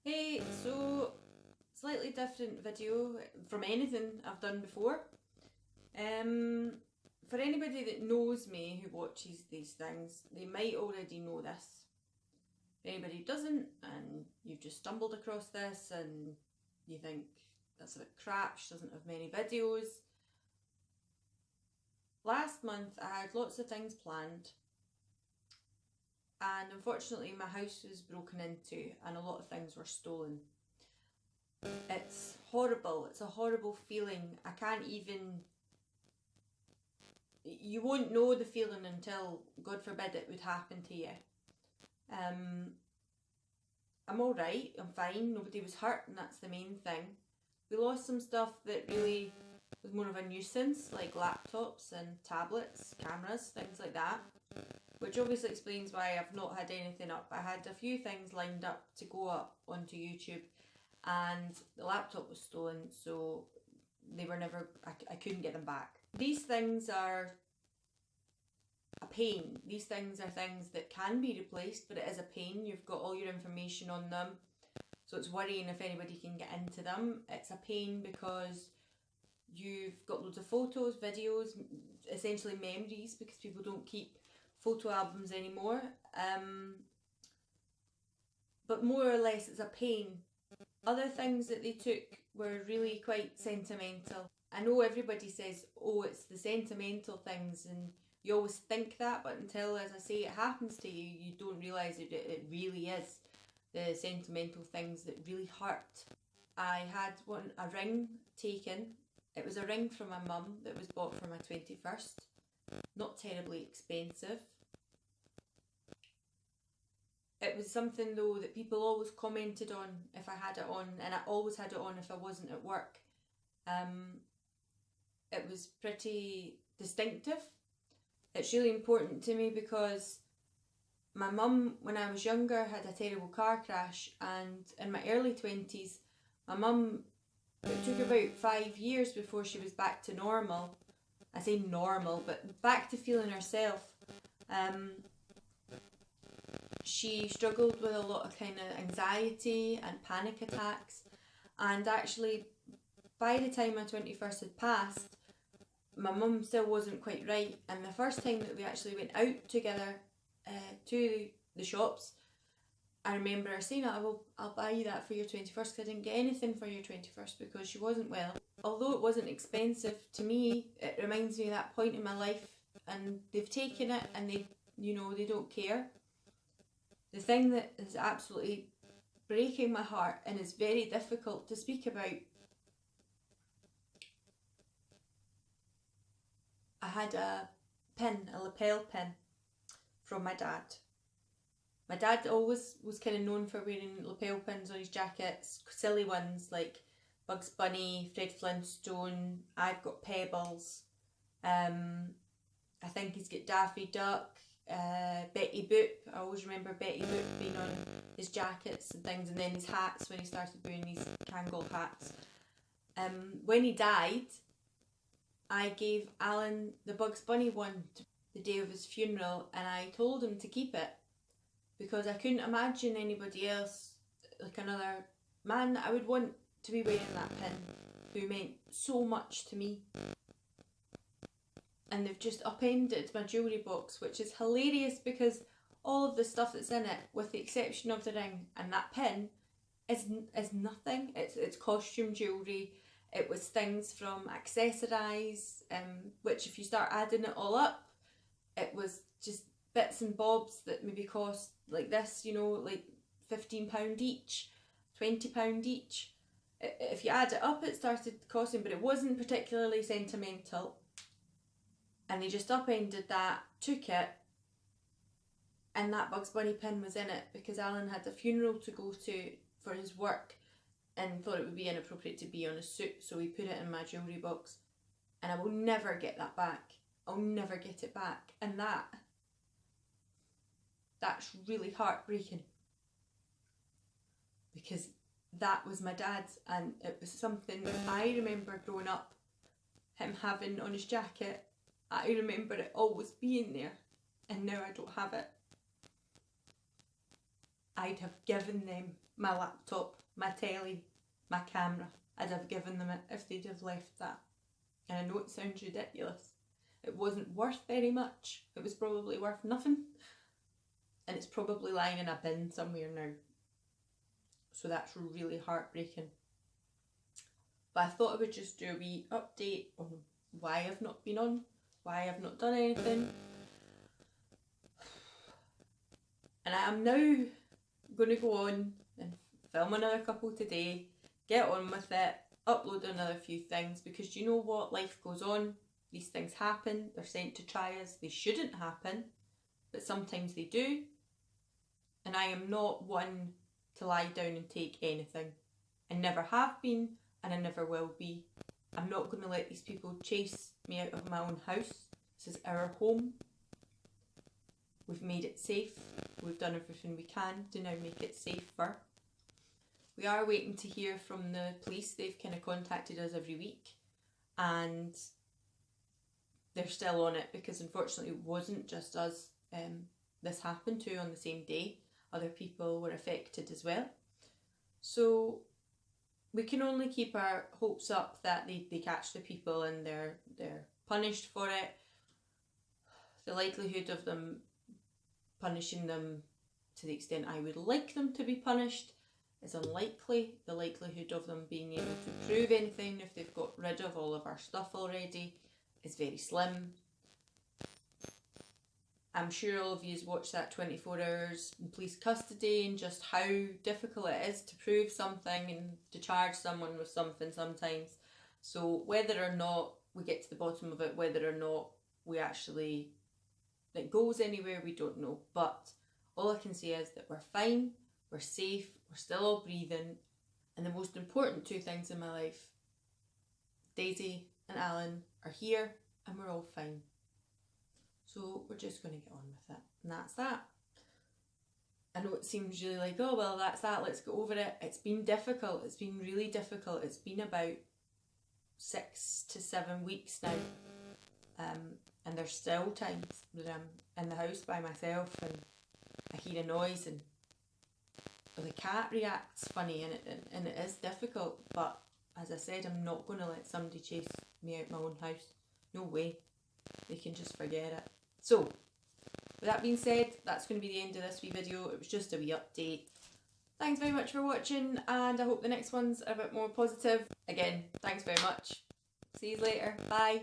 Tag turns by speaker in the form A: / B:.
A: Hey, so slightly different video from anything I've done before. For anybody that knows me who watches these things, they might already know this. If anybody doesn't, and you've just stumbled across this and you think that's a bit crap, she doesn't have many videos. Last month I had lots of things planned, and unfortunately my house was broken into and a lot of things were stolen. It's horrible. It's a horrible feeling. You won't know the feeling until, God forbid, it would happen to you. I'm alright, I'm fine, nobody was hurt, and that's the main thing. We lost some stuff that really was more of a nuisance, like laptops and tablets, cameras, things like that, which obviously explains why I've not had anything up. I had a few things lined up to go up onto YouTube, and the laptop was stolen, so they were never, I couldn't get them back. These things are a pain. These things are things that can be replaced, but it is a pain. You've got all your information on them, so it's worrying if anybody can get into them. It's a pain because you've got loads of photos, videos, essentially memories, because people don't keep photo albums anymore. But more or less it's a pain. Other things that they took were really quite sentimental. I know everybody says, oh, it's the sentimental things, and you always think that, but until, as I say, it happens to you, you don't realise it really is the sentimental things that really hurt. I had a ring taken. It was a ring from my mum that was bought for my 21st. Not terribly expensive. It was something though that people always commented on if I had it on, and I always had it on if I wasn't at work. It was pretty distinctive. It's really important to me because my mum, when I was younger, had a terrible car crash, and in my early 20s, my mum, it took about 5 years before she was back to normal. I say normal, but back to feeling herself. She struggled with a lot of kind of anxiety and panic attacks, and actually by the time my 21st had passed, my mum still wasn't quite right, and the first time that we actually went out together to the shops, I remember her saying, I'll buy you that for your 21st, because I didn't get anything for your 21st because she wasn't well. Although it wasn't expensive, to me it reminds me of that point in my life, and they've taken it and they don't care. The thing that is absolutely breaking my heart and is very difficult to speak about, I had a lapel pin from my dad. My dad always was kind of known for wearing lapel pins on his jackets, silly ones like Bugs Bunny, Fred Flintstone, I've got Pebbles, I think he's got Daffy Duck, Betty Boop. I always remember Betty Boop being on his jackets and things, and then his hats when he started wearing his Campbell hats. When he died, I gave Alan the Bugs Bunny one the day of his funeral, and I told him to keep it because I couldn't imagine anybody else, like another man that I would want to be wearing that pin, who meant so much to me. And they've just upended my jewellery box, which is hilarious because all of the stuff that's in it, with the exception of the ring and that pin, is nothing. It's costume jewellery. It was things from Accessorize, which if you start adding it all up, it was just bits and bobs that maybe cost like this, like £15 each, £20 each. If you add it up, it started costing, but it wasn't particularly sentimental. And they just upended that, took it, and that Bugs Bunny pin was in it because Alan had a funeral to go to for his work and thought it would be inappropriate to be on a suit, so we put it in my jewellery box. And I will never get that back. I'll never get it back. And that's really heartbreaking because that was my dad's, and it was something that I remember growing up, him having on his jacket. I remember it always being there, and now I don't have it. I'd have given them my laptop, my telly, my camera. I'd have given them it if they'd have left that. And I know it sounds ridiculous. It wasn't worth very much. It was probably worth nothing. And it's probably lying in a bin somewhere now. So that's really heartbreaking. But I thought I would just do a wee update on why I've not been on, why I've not done anything. And I am now going to go on and film another couple today, get on with it, upload another few things, because you know what? Life goes on, these things happen, they're sent to try us, they shouldn't happen, but sometimes they do. And I am not one to lie down and take anything. I never have been, and I never will be. I'm not going to let these people chase me out of my own house. This is our home. We've made it safe. We've done everything we can to now make it safer. We are waiting to hear from the police. They've kind of contacted us every week, and they're still on it because unfortunately it wasn't just us this happened to on the same day. Other people were affected as well. So we can only keep our hopes up that they catch the people and they're punished for it. The likelihood of them punishing them to the extent I would like them to be punished is unlikely. The likelihood of them being able to prove anything if they've got rid of all of our stuff already is very slim. I'm sure all of you have watched that 24 hours in police custody and just how difficult it is to prove something and to charge someone with something sometimes. So whether or not we get to the bottom of it, whether or not we actually it goes anywhere, we don't know. But all I can say is that we're fine, we're safe, we're still all breathing. And the most important two things in my life, Daisy and Alan, are here and we're all fine. So we're just going to get on with it. And that's that. I know it seems really like, oh, well, that's that. Let's get over it. It's been difficult. It's been really difficult. It's been about 6 to 7 weeks now. And there's still times that I'm in the house by myself and I hear a noise and the cat reacts funny and it is difficult. But as I said, I'm not going to let somebody chase me out my own house. No way. They can just forget it. So, with that being said, that's going to be the end of this wee video. It was just a wee update. Thanks very much for watching, and I hope the next one's a bit more positive. Again, thanks very much. See you later. Bye.